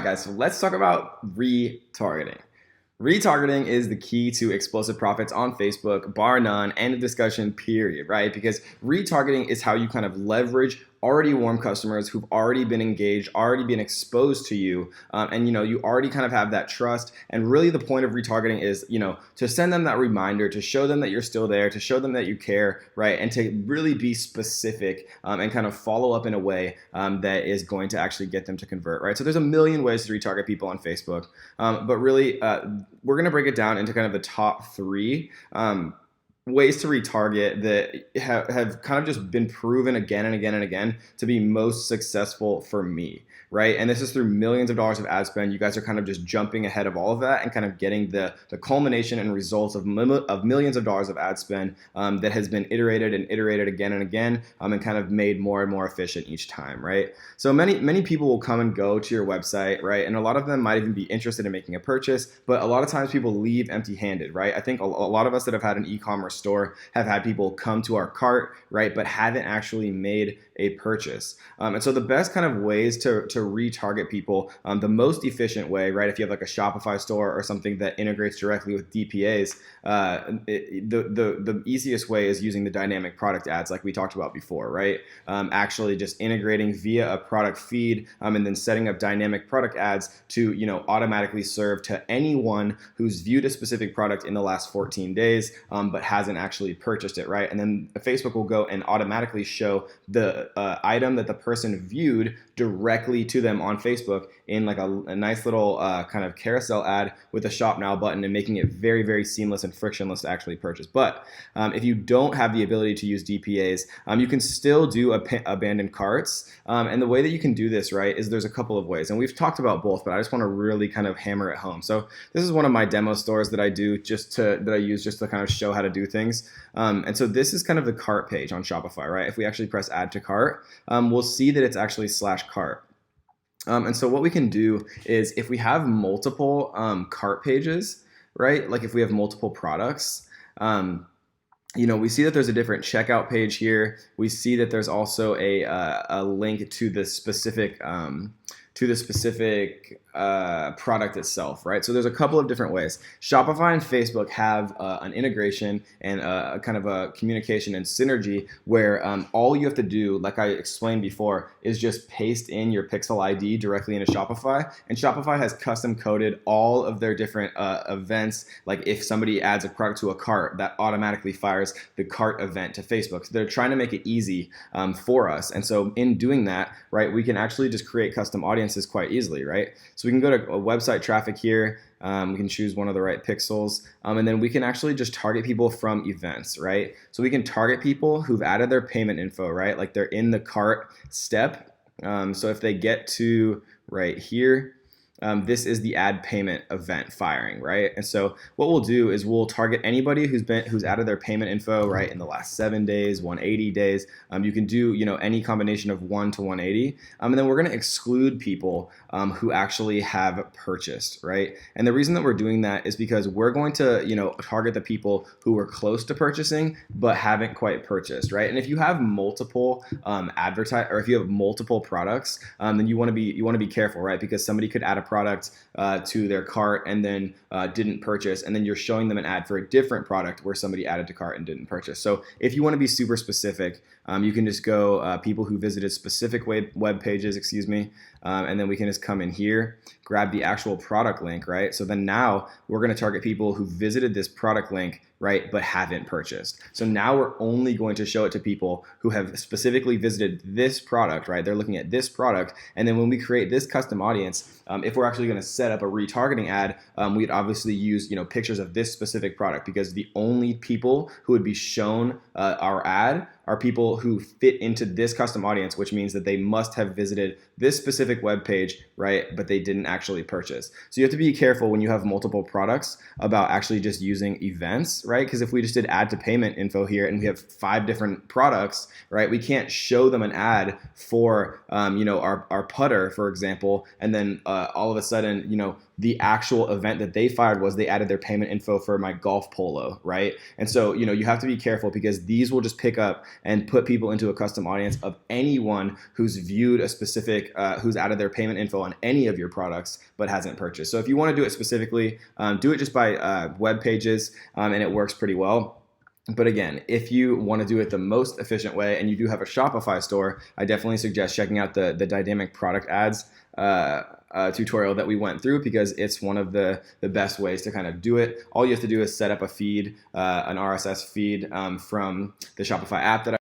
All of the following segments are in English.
Guys, so let's talk about retargeting. Retargeting is the key to explosive profits on Facebook, bar none, end of discussion, period, right? Because retargeting is how you kind of leverage already warm customers who've already been engaged, already been exposed to you, and you already kind of have that trust. And really, the point of retargeting is to send them that reminder, to show them that you're still there, to show them that you care, right? And to really be specific and kind of follow up in a way that is going to actually get them to convert, right? So there's a million ways to retarget people on Facebook, but really, we're going to break it down into kind of the top three ways to retarget that have kind of just been proven again and again and again to be most successful for me, right? And this is through millions of dollars of ad spend. You guys are kind of just jumping ahead of all of that and kind of getting the culmination and results of millions of dollars of ad spend that has been iterated and iterated again and again and kind of made more and more efficient each time, right? So many people will come and go to your website, right? And a lot of them might even be interested in making a purchase, but a lot of times people leave empty-handed, right? I think a lot of us that have had an e-commerce store have had people come to our cart, right, but haven't actually made a purchase. And so the best kind of ways to retarget people, the most efficient way, right, if you have like a Shopify store or something that integrates directly with DPAs, the easiest way is using the dynamic product ads like we talked about before, right? Actually just integrating via a product feed and then setting up dynamic product ads to automatically serve to anyone who's viewed a specific product in the last 14 days but hasn't actually purchased it, right? And then Facebook will go and automatically show the item that the person viewed directly to them on Facebook in like a nice little kind of carousel ad with a shop now button and making it very, very seamless and frictionless to actually purchase. But if you don't have the ability to use DPAs, you can still do abandoned carts. And the way that you can do this, right, is there's a couple of ways. And we've talked about both, but I just want to really kind of hammer it home. So this is one of my demo stores that I use just to kind of show how to do things. And so this is kind of the cart page on Shopify, right? If we actually press add to cart, we'll see that it's actually /cart. And so what we can do is if we have multiple cart pages, right? Like if we have multiple products, we see that there's a different checkout page here. We see that there's also a link to the specific product itself, right? So there's a couple of different ways. Shopify and Facebook have an integration and a kind of a communication and synergy where all you have to do, like I explained before, is just paste in your Pixel ID directly into Shopify. And Shopify has custom coded all of their different events. Like if somebody adds a product to a cart, that automatically fires the cart event to Facebook. So they're trying to make it easy for us. And so in doing that, right, we can actually just create custom audiences quite easily, right? So we can go to a website traffic here. We can choose one of the right pixels, and then we can actually just target people from events, right? So we can target people who've added their payment info, right? Like they're in the cart step. So if they get to right here, this is the add payment event firing, right? And so what we'll do is we'll target anybody who's added their payment info, right, in the last 7 days, 180 days. You can do any combination of 1 to 180, and then we're going to exclude people who actually have purchased, right? And the reason that we're doing that is because we're going to target the people who were close to purchasing but haven't quite purchased, right? And if you have multiple or if you have multiple products, then you want to be careful, right? Because somebody could add a product to their cart and then didn't purchase, and then you're showing them an ad for a different product where somebody added to cart and didn't purchase. So if you want to be super specific, you can just go people who visited specific web pages, and then we can just come in here, grab the actual product link, right? So then now we're going to target people who visited this product link, right, but haven't purchased. So now we're only going to show it to people who have specifically visited this product, right? They're looking at this product, and then when we create this custom audience, if we're actually going to set up a retargeting ad, we'd obviously use pictures of this specific product, because the only people who would be shown our ad are people who fit into this custom audience, which means that they must have visited this specific web page, right, but they didn't actually purchase. So you have to be careful when you have multiple products about actually just using events, right? Because if we just did add to payment info here and we have 5 different products, right, we can't show them an ad for our putter, for example, and then all of a sudden the actual event that they fired was they added their payment info for my golf polo, right? And so you have to be careful, because these will just pick up and put people into a custom audience of anyone who's viewed a specific, who's added their payment info on any of your products but hasn't purchased. So if you want to do it specifically, do it just by web pages, and it works pretty well. But again, if you want to do it the most efficient way and you do have a Shopify store, I definitely suggest checking out the dynamic product ads tutorial that we went through, because it's one of the best ways to kind of do it. All you have to do is set up a feed, an RSS feed from the Shopify app that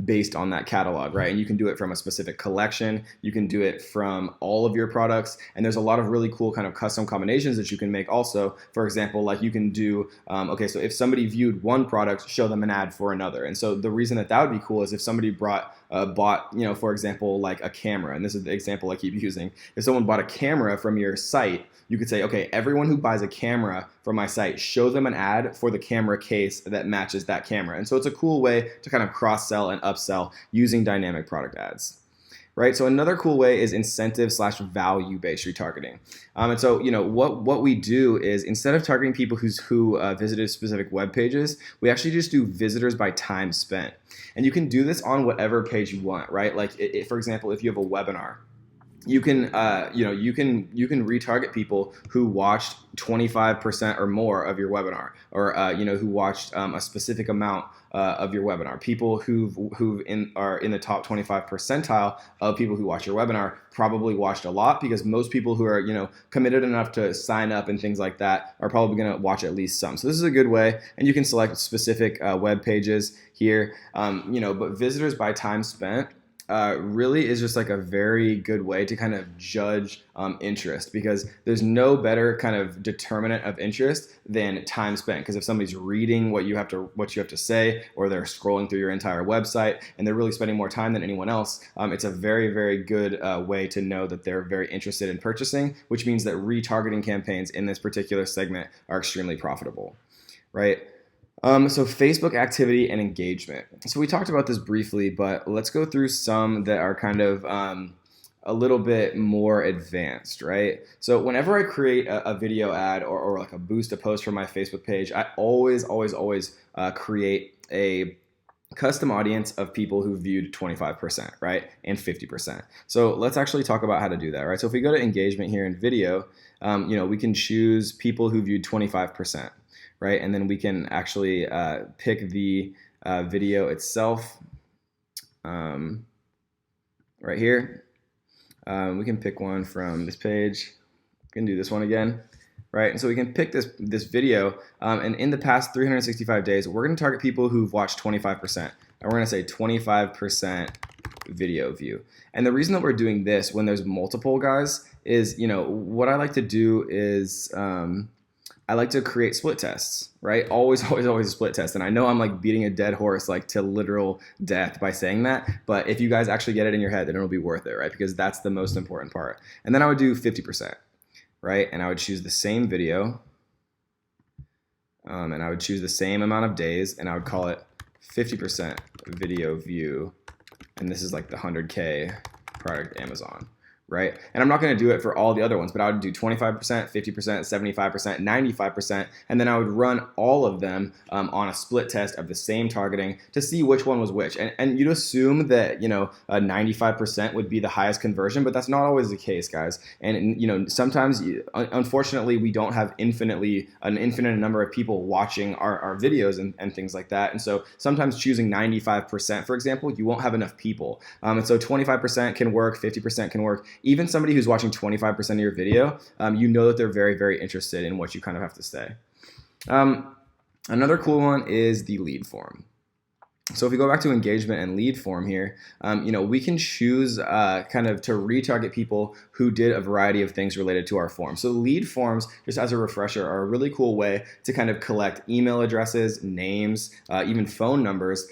based on that catalog, right? And you can do it from a specific collection. You can do it from all of your products. And there's a lot of really cool kind of custom combinations that you can make also. For example, like you can do, okay, so if somebody viewed one product, show them an ad for another. And so the reason that would be cool is if somebody bought, for example, like a camera, and this is the example I keep using. If someone bought a camera from your site, you could say, okay, everyone who buys a camera from my site, show them an ad for the camera case that matches that camera. And so it's a cool way to kind of cross-sell and upsell using dynamic product ads. Right? So another cool way is incentive/value-based retargeting. And so, what we do is, instead of targeting people who visited specific web pages, we actually just do visitors by time spent. And you can do this on whatever page you want, right? Like, for example, if you have a webinar, you can retarget people who watched 25% or more of your webinar, or who watched a specific amount of your webinar. People who are in the top 25 percentile of people who watch your webinar probably watched a lot, because most people who are committed enough to sign up and things like that are probably going to watch at least some. So this is a good way, and you can select specific web pages here. But visitors by time spent really is just like a very good way to kind of judge interest, because there's no better kind of determinant of interest than time spent. Because if somebody's reading what you have to say, or they're scrolling through your entire website and they're really spending more time than anyone else, it's a very, very good way to know that they're very interested in purchasing, which means that retargeting campaigns in this particular segment are extremely profitable, right? So Facebook activity and engagement. So we talked about this briefly, but let's go through some that are kind of a little bit more advanced, right? So whenever I create a video ad or like a boost, a post for my Facebook page, I always create a custom audience of people who viewed 25%, right? And 50%. So let's actually talk about how to do that, right? So if we go to engagement here in video, we can choose people who viewed 25%. Right, and then we can actually pick the video itself right here. We can pick one from this page. We can do this one again, right? And so we can pick this video, and in the past 365 days, we're going to target people who've watched 25%. And we're going to say 25% video view. And the reason that we're doing this when there's multiple guys is, what I like to do is I like to create split tests, right? Always a split test. And I know I'm like beating a dead horse like to literal death by saying that, but if you guys actually get it in your head, then it'll be worth it, right? Because that's the most important part. And then I would do 50%, right? And I would choose the same video, and I would choose the same amount of days, and I would call it 50% video view. And this is like the 100K product Amazon. Right? And I'm not going to do it for all the other ones, but I would do 25%, 50%, 75%, 95%, and then I would run all of them on a split test of the same targeting to see which one was which. And you'd assume that 95% would be the highest conversion, but that's not always the case, guys. And sometimes, unfortunately, we don't have an infinite number of people watching our videos and things like that. And so sometimes choosing 95%, for example, you won't have enough people. And so 25% can work, 50% can work. Even somebody who's watching 25% of your video, that they're very, very interested in what you kind of have to say. Another cool one is the lead form. So if we go back to engagement and lead form here, we can choose kind of to retarget people who did a variety of things related to our form. So lead forms, just as a refresher, are a really cool way to kind of collect email addresses, names, even phone numbers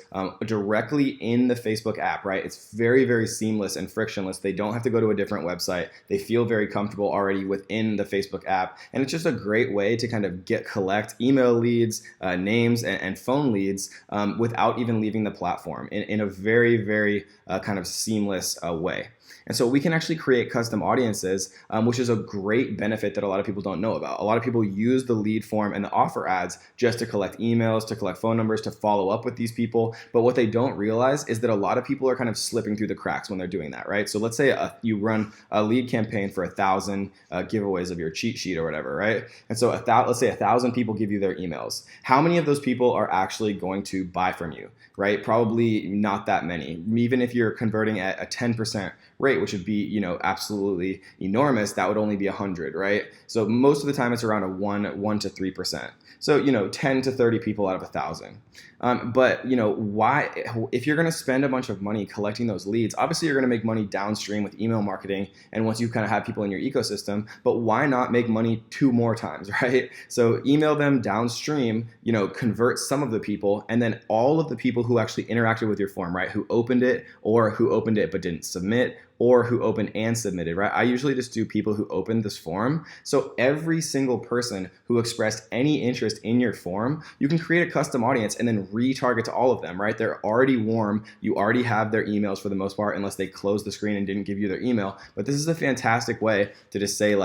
directly in the Facebook app, right? It's very, very seamless and frictionless. They don't have to go to a different website. They feel very comfortable already within the Facebook app. And it's just a great way to kind of collect email leads, names, and phone leads without even leaving the platform in a very, very kind of seamless way. And so we can actually create custom audiences, which is a great benefit that a lot of people don't know about. A lot of people use the lead form and the offer ads just to collect emails, to collect phone numbers, to follow up with these people. But what they don't realize is that a lot of people are kind of slipping through the cracks when they're doing that, right? So let's say you run a lead campaign for 1,000 giveaways of your cheat sheet or whatever, right? And so let's say 1,000 people give you their emails. How many of those people are actually going to buy from you, right? Probably not that many. Even if you're converting at a 10% rate, which would be, absolutely enormous, that would only be 100, right? So most of the time it's around a 1 to 3%. So, 10 to 30 people out of 1,000. But why, if you're going to spend a bunch of money collecting those leads, obviously you're going to make money downstream with email marketing and once you kind of have people in your ecosystem, but why not make money 2 more times, right? So email them downstream, convert some of the people, and then all of the people who actually interacted with your form, right? Who opened it or who opened it but didn't submit, or who opened and submitted, right? I usually just do people who opened this form. So every single person who expressed any interest in your form, you can create a custom audience and then retarget to all of them, right? They're already warm. You already have their emails for the most part, unless they closed the screen and didn't give you their email. But this is a fantastic way to just say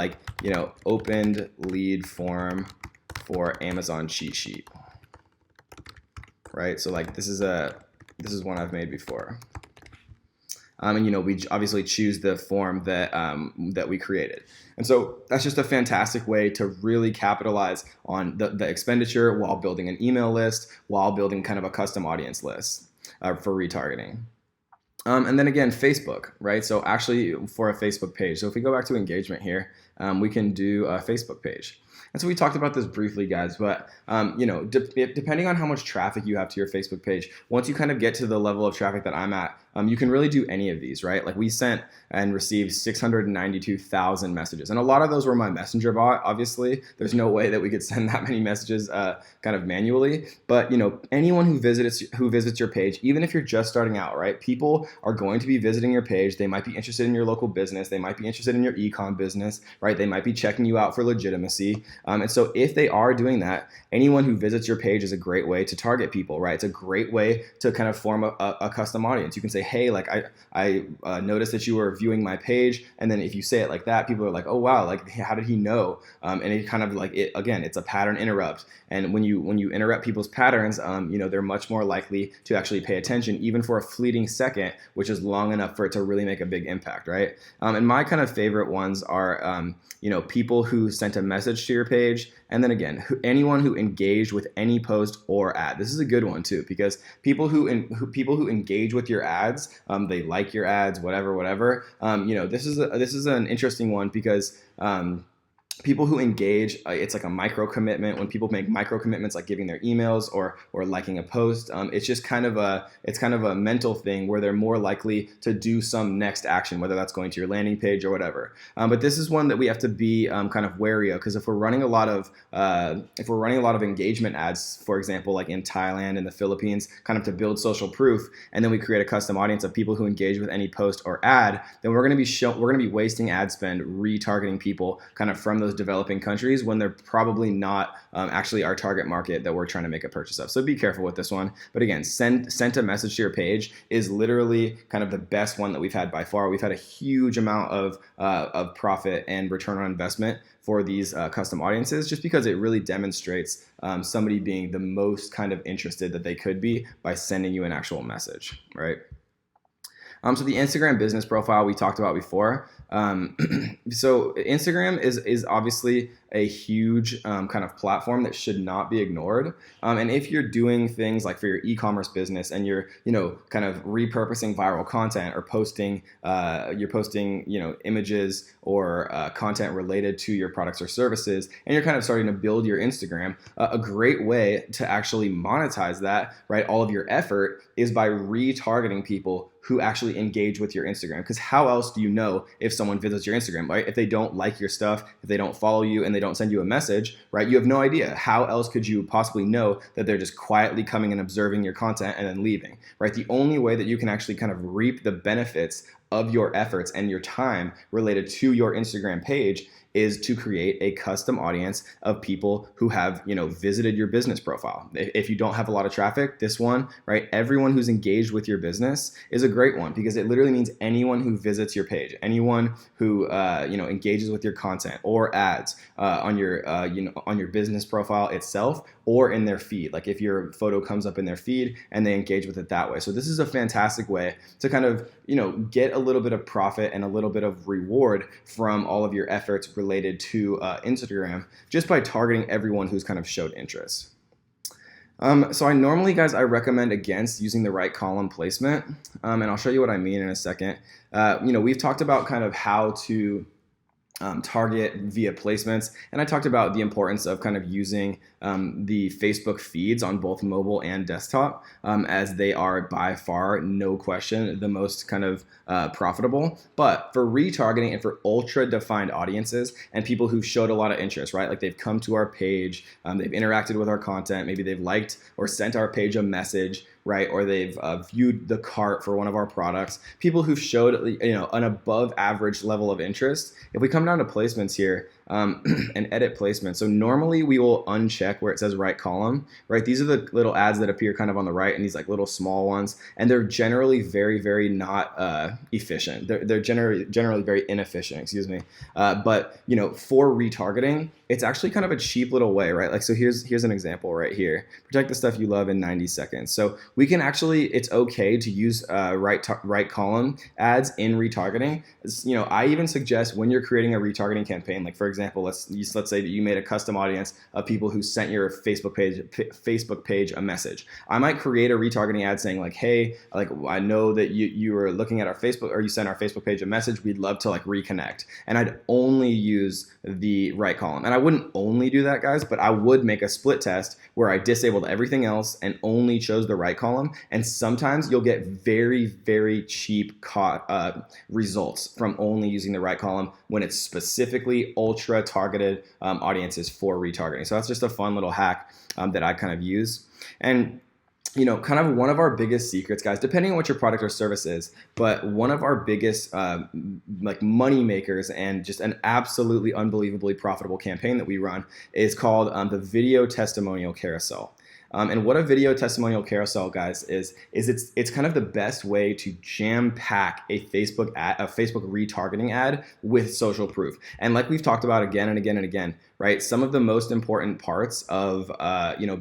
opened lead form for Amazon cheat sheet, right? So this is one I've made before. And we obviously choose the form that we created. And so that's just a fantastic way to really capitalize on the expenditure while building an email list, while building kind of a custom audience list for retargeting. And then again, Facebook, right? So actually for a Facebook page. So if we go back to engagement here, we can do a Facebook page. And so we talked about this briefly, guys, but depending on how much traffic you have to your Facebook page, once you kind of get to the level of traffic that I'm at, you can really do any of these, right? Like we sent and received 692,000 messages. And a lot of those were my messenger bot, obviously. There's no way that we could send that many messages kind of manually. But, anyone who visits your page, even if you're just starting out, right? People are going to be visiting your page. They might be interested in your local business. They might be interested in your e-com business, right? They might be checking you out for legitimacy. And so if they are doing that, anyone who visits your page is a great way to target people, right? It's a great way to kind of form a custom audience. You can say, hey, I noticed that you were viewing my page. And then if you say it like that, people are like, oh, wow, how did he know? And it kind of it's a pattern interrupt. And when you interrupt people's patterns, they're much more likely to actually pay attention, even for a fleeting second, which is long enough for it to really make a big impact, right? And my kind of favorite ones are, people who sent a message to your page. And then again, anyone who engaged with any post or ad. This is a good one too, because people who engage with your ads, they like your ads, whatever. This is an interesting one because people who engage, it's like a micro commitment. When people make micro commitments, like giving their emails or liking a post, it's just kind of a mental thing where they're more likely to do some next action, whether that's going to your landing page or whatever. But this is one that we have to be kind of wary of, because if we're running a lot of engagement ads, for example, like in Thailand and the Philippines, kind of to build social proof, and then we create a custom audience of people who engage with any post or ad, then we're going to be wasting ad spend retargeting people kind of from those developing countries when they're probably not actually our target market that we're trying to make a purchase of. So be careful with this one. But again, sent a message to your page is literally kind of the best one that we've had by far. We've had a huge amount of profit and return on investment for these custom audiences, just because it really demonstrates somebody being the most kind of interested that they could be by sending you an actual message, right? So the Instagram business profile we talked about before. So Instagram is obviously a huge kind of platform that should not be ignored. And if you're doing things like for your e-commerce business and you're, kind of repurposing viral content or you're posting, images or content related to your products or services, and you're kind of starting to build your Instagram, a great way to actually monetize that, right? All of your effort is by retargeting people who actually engage with your Instagram. Because how else do you know if someone visits your Instagram, right? If they don't like your stuff, if they don't follow you and they don't send you a message, right? You have no idea. How else could you possibly know that they're just quietly coming and observing your content and then leaving, right? The only way that you can actually kind of reap the benefits of your efforts and your time related to your Instagram page is to create a custom audience of people who have, visited your business profile. If you don't have a lot of traffic, this one, right? Everyone who's engaged with your business is a great one, because it literally means anyone who visits your page, anyone who, engages with your content or ads on your business profile itself, or in their feed. Like if your photo comes up in their feed and they engage with it that way. So this is a fantastic way to kind of, get a little bit of profit and a little bit of reward from all of your efforts related to Instagram, just by targeting everyone who's kind of showed interest. So I normally, guys, I recommend against using the right column placement, and I'll show you what I mean in a second. We've talked about kind of how to target via placements, and I talked about the importance of kind of using the Facebook feeds on both mobile and desktop, as they are by far, no question, the most kind of profitable. But for retargeting and for ultra defined audiences and people who've showed a lot of interest, right? Like they've come to our page, they've interacted with our content, maybe they've liked or sent our page a message, right? Or they've viewed the cart for one of our products. People who've showed, an above average level of interest. If we come down to placements here, and edit placement. So normally we will uncheck where it says right column, right? These are the little ads that appear kind of on the right, and these like little small ones, and they're generally very, very not efficient. They're generally very inefficient, excuse me. But for retargeting, it's actually kind of a cheap little way, right? Like, so here's an example right here. Protect the stuff you love in 90 seconds. So we can actually, it's okay to use right column ads in retargeting. I even suggest when you're creating a retargeting campaign, like for example, let's say that you made a custom audience of people who sent your Facebook page a message. I might create a retargeting ad saying like, hey, like I know that you were looking at our Facebook, or you sent our Facebook page a message. We'd love to like reconnect. And I'd only use the right column. And I wouldn't only do that, guys, but I would make a split test where I disabled everything else and only chose the right column. And sometimes you'll get very, very cheap results from only using the right column when it's specifically ultra targeted audiences for retargeting. So that's just a fun little hack that I kind of use. And kind of one of our biggest secrets, guys, depending on what your product or service is, but one of our biggest like money makers and just an absolutely unbelievably profitable campaign that we run is called the video testimonial carousel. And what a video testimonial carousel, guys, is it's kind of the best way to jam pack a Facebook retargeting ad with social proof. And like we've talked about again and again and again, right? Some of the most important parts of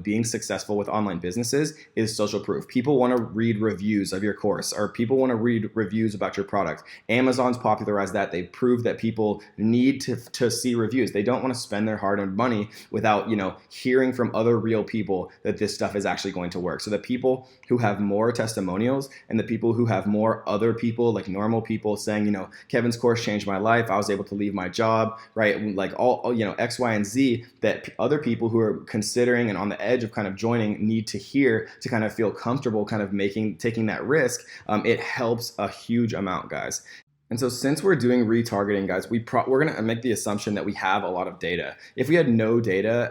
being successful with online businesses is social proof. People want to read reviews of your course, or people want to read reviews about your product. Amazon's popularized that. They've proved that people need to see reviews. They don't want to spend their hard-earned money without hearing from other real people that this stuff is actually going to work. So the people who have more testimonials and the people who have more other people, like normal people saying, Kevin's course changed my life. I was able to leave my job, right? Like all X, Y, and Z, that other people who are considering and on the edge of kind of joining need to hear to kind of feel comfortable kind of taking that risk. It helps a huge amount, guys. And so since we're doing retargeting, guys, we're going to make the assumption that we have a lot of data. If we had no data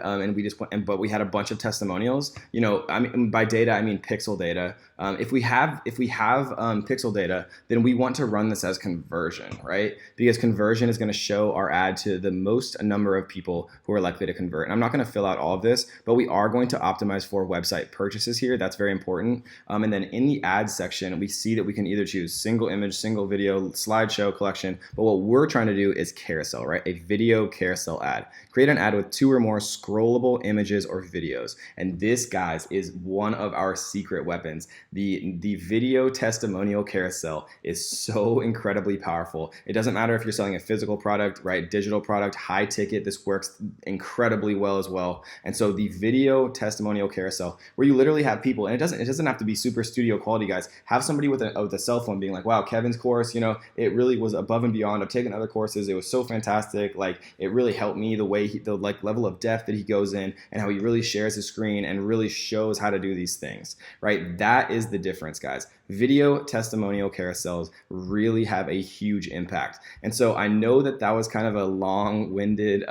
but we had a bunch of testimonials, I mean, by data, I mean pixel data. If we have pixel data, then we want to run this as conversion, right? Because conversion is going to show our ad to the most number of people who are likely to convert. And I'm not going to fill out all of this, but we are going to optimize for website purchases here. That's very important. And then in the ad section, we see that we can either choose single image, single video, slideshow, collection, but what we're trying to do is carousel, right? A video carousel ad. Create an ad with 2 or more scrollable images or videos. And this, guys, is one of our secret weapons. The video testimonial carousel is so incredibly powerful. It doesn't matter if you're selling a physical product, right? Digital product, high ticket, this works incredibly well as well. And so the video testimonial carousel, where you literally have people, and it doesn't have to be super studio quality, guys. Have somebody with a cell phone being like, wow, Kevin's course, it really was above and beyond. I've taken other courses. It was so fantastic. Like, it really helped me the way the level of depth that he goes in and how he really shares his screen and really shows how to do these things, right? That is the difference, guys. video testimonial carousels really have a huge impact. And so I know that that was kind of a long-winded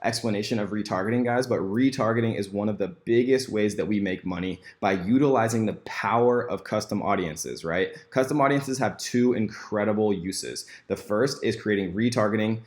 explanation of retargeting, guys, but retargeting is one of the biggest ways that we make money by utilizing the power of custom audiences, right? Custom audiences have two incredible uses. The first is creating retargeting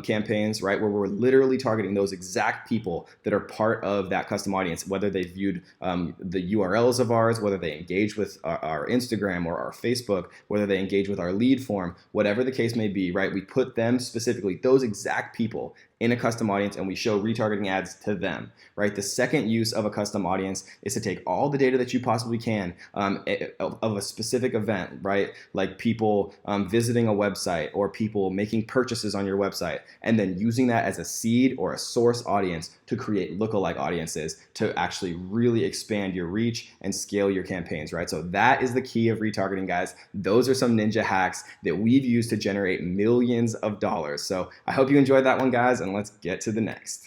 campaigns, right, where we're literally targeting those exact people that are part of that custom audience, whether they viewed the URLs of ours, whether they engage with our Instagram or our Facebook, whether they engage with our lead form, whatever the case may be, right? We put them specifically, those exact people, in a custom audience, and we show retargeting ads to them, right? The second use of a custom audience is to take all the data that you possibly can of a specific event, right? Like people visiting a website or people making purchases on your website, and then using that as a seed or a source audience to create lookalike audiences to actually really expand your reach and scale your campaigns, right? So that is the key of retargeting, guys. Those are some ninja hacks that we've used to generate millions of dollars. So I hope you enjoyed that one, guys, and let's get to the next.